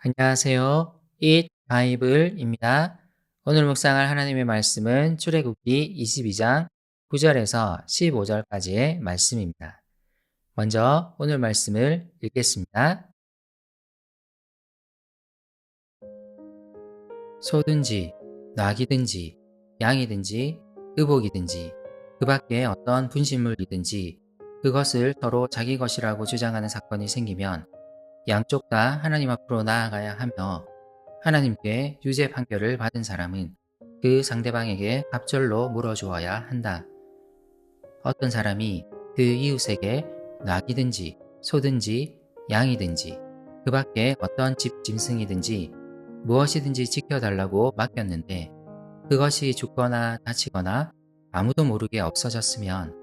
안녕하세요. Eat 바이블입니다. 오늘 묵상할 하나님의 말씀은 출애굽기 22장 9절에서 15절까지의 말씀입니다. 먼저 오늘 말씀을 읽겠습니다. 소든지 낙이든지 양이든지 의복이든지 그 밖에 어떤 분식물이든지 그것을 서로 자기 것이라고 주장하는 사건이 생기면 양쪽 다 하나님 앞으로 나아가야 하며 하나님께 유죄 판결을 받은 사람은 그 상대방에게 갑절로 물어주어야 한다. 어떤 사람이 그 이웃에게 낙이든지 소든지 양이든지 그 밖에 어떤 집 짐승이든지 무엇이든지 지켜달라고 맡겼는데 그것이 죽거나 다치거나 아무도 모르게 없어졌으면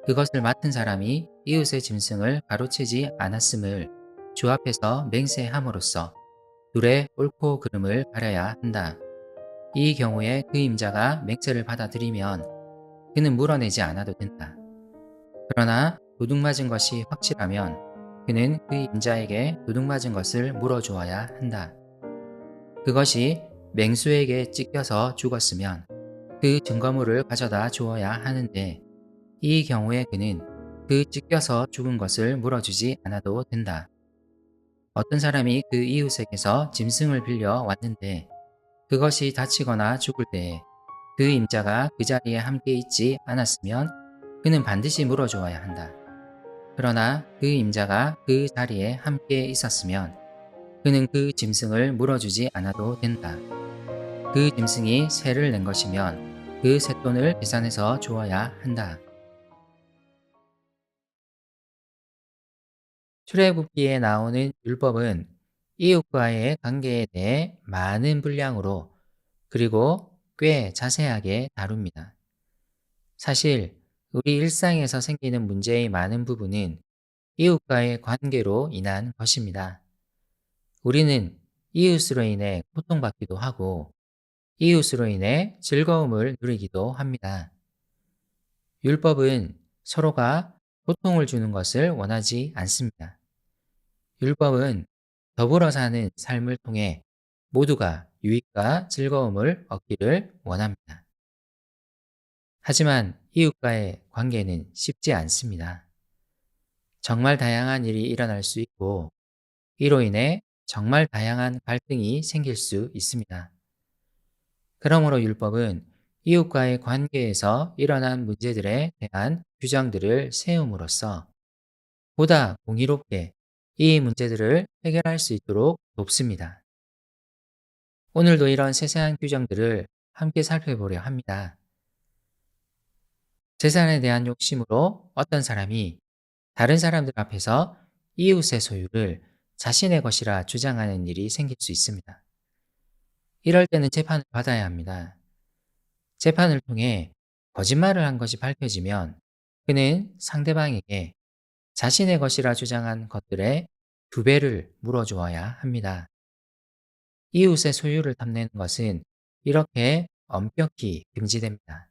그것을 맡은 사람이 이웃의 짐승을 가로채지 않았음을 주 앞에서 맹세함으로써 둘의 옳고 그름을 가려야 한다. 이 경우에 그 임자가 맹세를 받아들이면 그는 물어내지 않아도 된다. 그러나 도둑 맞은 것이 확실하면 그는 그 임자에게 도둑 맞은 것을 물어주어야 한다. 그것이 맹수에게 찢겨서 죽었으면 그 증거물을 가져다 주어야 하는데 이 경우에 그는 그 찢겨서 죽은 것을 물어주지 않아도 된다. 어떤 사람이 그 이웃에게서 짐승을 빌려 왔는데 그것이 다치거나 죽을 때에 그 임자가 그 자리에 함께 있지 않았으면 그는 반드시 물어주어야 한다. 그러나 그 임자가 그 자리에 함께 있었으면 그는 그 짐승을 물어주지 않아도 된다. 그 짐승이 세를 낸 것이면 그 쇳돈을 계산해서 주어야 한다. 출애굽기에 나오는 율법은 이웃과의 관계에 대해 많은 분량으로 그리고 꽤 자세하게 다룹니다. 사실 우리 일상에서 생기는 문제의 많은 부분은 이웃과의 관계로 인한 것입니다. 우리는 이웃으로 인해 고통받기도 하고 이웃으로 인해 즐거움을 누리기도 합니다. 율법은 서로가 고통을 주는 것을 원하지 않습니다. 율법은 더불어 사는 삶을 통해 모두가 유익과 즐거움을 얻기를 원합니다. 하지만 이웃과의 관계는 쉽지 않습니다. 정말 다양한 일이 일어날 수 있고 이로 인해 정말 다양한 갈등이 생길 수 있습니다. 그러므로 율법은 이웃과의 관계에서 일어난 문제들에 대한 규정들을 세움으로써 보다 공의롭게 이 문제들을 해결할 수 있도록 돕습니다. 오늘도 이런 세세한 규정들을 함께 살펴보려 합니다. 재산에 대한 욕심으로 어떤 사람이 다른 사람들 앞에서 이웃의 소유를 자신의 것이라 주장하는 일이 생길 수 있습니다. 이럴 때는 재판을 받아야 합니다. 재판을 통해 거짓말을 한 것이 밝혀지면 그는 상대방에게 자신의 것이라 주장한 것들의 2배를 물어주어야 합니다. 이웃의 소유를 탐내는 것은 이렇게 엄격히 금지됩니다.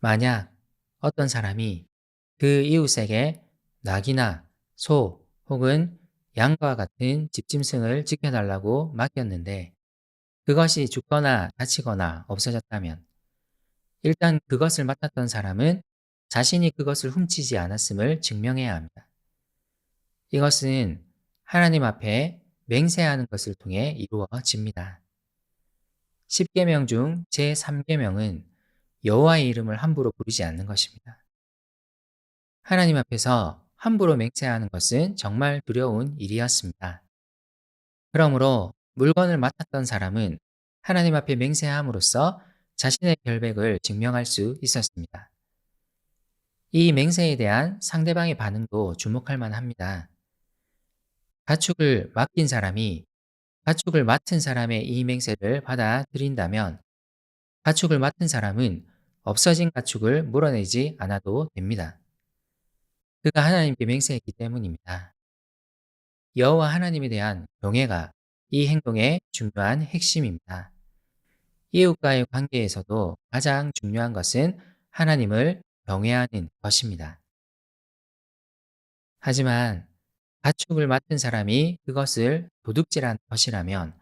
만약 어떤 사람이 그 이웃에게 낙이나 소 혹은 양과 같은 집짐승을 지켜달라고 맡겼는데 그것이 죽거나 다치거나 없어졌다면 일단 그것을 맡았던 사람은 자신이 그것을 훔치지 않았음을 증명해야 합니다. 이것은 하나님 앞에 맹세하는 것을 통해 이루어집니다. 10계명 중 제3계명은 여호와의 이름을 함부로 부르지 않는 것입니다. 하나님 앞에서 함부로 맹세하는 것은 정말 두려운 일이었습니다. 그러므로 물건을 맡았던 사람은 하나님 앞에 맹세함으로써 자신의 결백을 증명할 수 있었습니다. 이 맹세에 대한 상대방의 반응도 주목할 만합니다. 가축을 맡긴 사람이 가축을 맡은 사람의 이 맹세를 받아들인다면 가축을 맡은 사람은 없어진 가축을 물어내지 않아도 됩니다. 그가 하나님께 맹세했기 때문입니다. 여호와 하나님에 대한 경외가 이 행동의 중요한 핵심입니다. 이웃과의 관계에서도 가장 중요한 것은 하나님을 경외하는 것입니다. 하지만 가축을 맡은 사람이 그것을 도둑질한 것이라면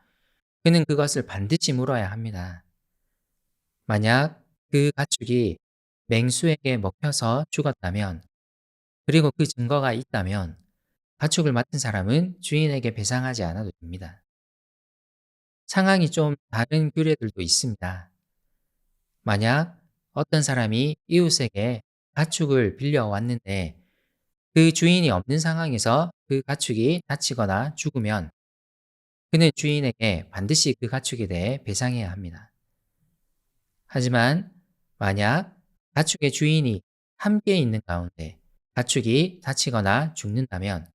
그는 그것을 반드시 물어야 합니다. 만약 그 가축이 맹수에게 먹혀서 죽었다면, 그리고 그 증거가 있다면 가축을 맡은 사람은 주인에게 배상하지 않아도 됩니다. 상황이 좀 다른 규례들도 있습니다. 만약 어떤 사람이 이웃에게 가축을 빌려왔는데 그 주인이 없는 상황에서 그 가축이 다치거나 죽으면 그는 주인에게 반드시 그 가축에 대해 배상해야 합니다. 하지만 만약 가축의 주인이 함께 있는 가운데 가축이 다치거나 죽는다면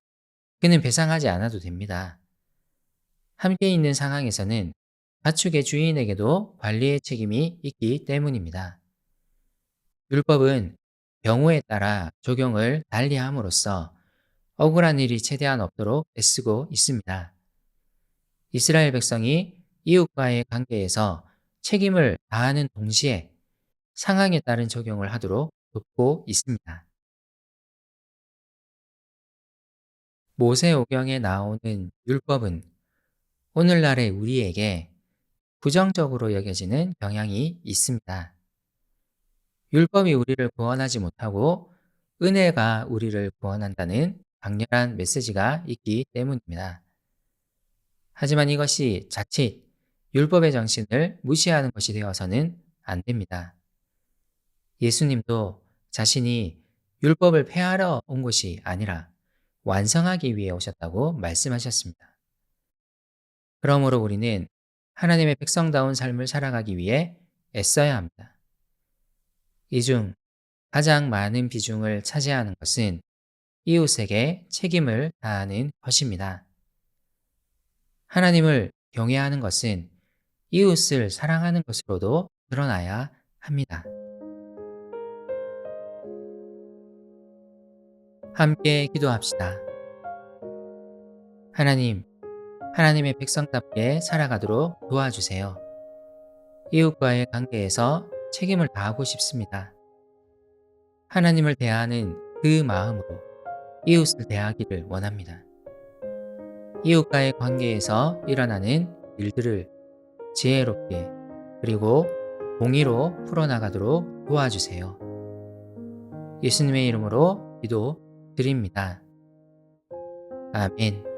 그는 배상하지 않아도 됩니다. 함께 있는 상황에서는 가축의 주인에게도 관리의 책임이 있기 때문입니다. 율법은 경우에 따라 적용을 달리함으로써 억울한 일이 최대한 없도록 애쓰고 있습니다. 이스라엘 백성이 이웃과의 관계에서 책임을 다하는 동시에 상황에 따른 적용을 하도록 돕고 있습니다. 모세오경에 나오는 율법은 오늘날의 우리에게 부정적으로 여겨지는 경향이 있습니다. 율법이 우리를 구원하지 못하고 은혜가 우리를 구원한다는 강렬한 메시지가 있기 때문입니다. 하지만 이것이 자칫 율법의 정신을 무시하는 것이 되어서는 안 됩니다. 예수님도 자신이 율법을 폐하러 온 것이 아니라 완성하기 위해 오셨다고 말씀하셨습니다. 그러므로 우리는 하나님의 백성다운 삶을 살아가기 위해 애써야 합니다. 이 중 가장 많은 비중을 차지하는 것은 이웃에게 책임을 다하는 것입니다. 하나님을 경외하는 것은 이웃을 사랑하는 것으로도 드러나야 합니다. 함께 기도합시다. 하나님, 하나님의 백성답게 살아가도록 도와주세요. 이웃과의 관계에서 책임을 다하고 싶습니다. 하나님을 대하는 그 마음으로 이웃을 대하기를 원합니다. 이웃과의 관계에서 일어나는 일들을 지혜롭게 그리고 공의로 풀어나가도록 도와주세요. 예수님의 이름으로 기도드립니다. 아멘.